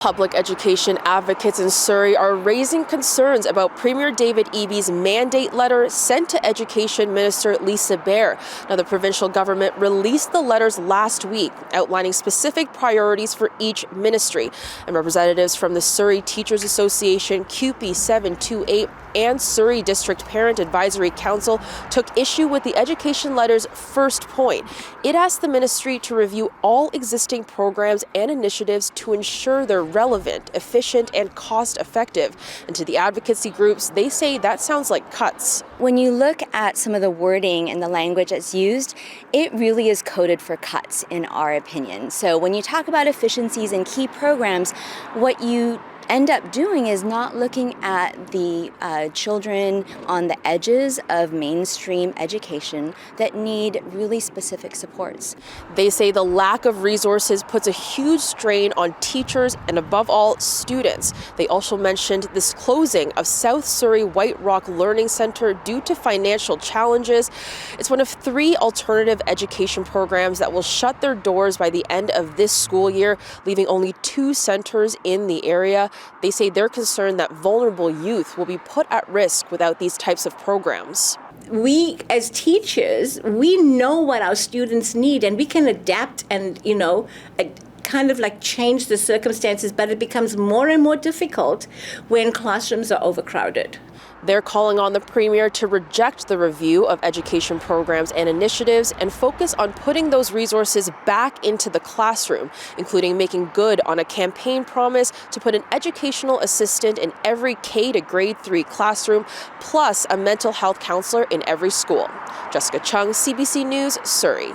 Public education advocates in Surrey are raising concerns about Premier David Eby's mandate letter sent to Education Minister Lisa Bair. Now, the provincial government released the letters last week, outlining specific priorities for each ministry. And representatives from the Surrey Teachers Association, CUPE 728, and Surrey District Parent Advisory Council took issue with the education letter's first point. It asked the ministry to review all existing programs and initiatives to ensure they're relevant, efficient, and cost-effective. And to the advocacy groups, they say that sounds like cuts. When you look at some of the wording and the language that's used, it really is coded for cuts, in our opinion. So when you talk about efficiencies in key programs, what you end up doing is not looking at the children on the edges of mainstream education that need really specific supports. They say the lack of resources puts a huge strain on teachers and, above all, students. They also mentioned this closing of South Surrey White Rock Learning Centre due to financial challenges. It's one of 3 alternative education programs that will shut their doors by the end of this school year, leaving only 2 centres in the area. They say they're concerned that vulnerable youth will be put at risk without these types of programs. We, as teachers, we know what our students need, and we can adapt and, kind of like change the circumstances, but it becomes more and more difficult when classrooms are overcrowded. They're calling on the Premier to reject the review of education programs and initiatives and focus on putting those resources back into the classroom, including making good on a campaign promise to put an educational assistant in every K to grade 3 classroom, plus a mental health counselor in every school. Jessica Cheung, CBC News, Surrey.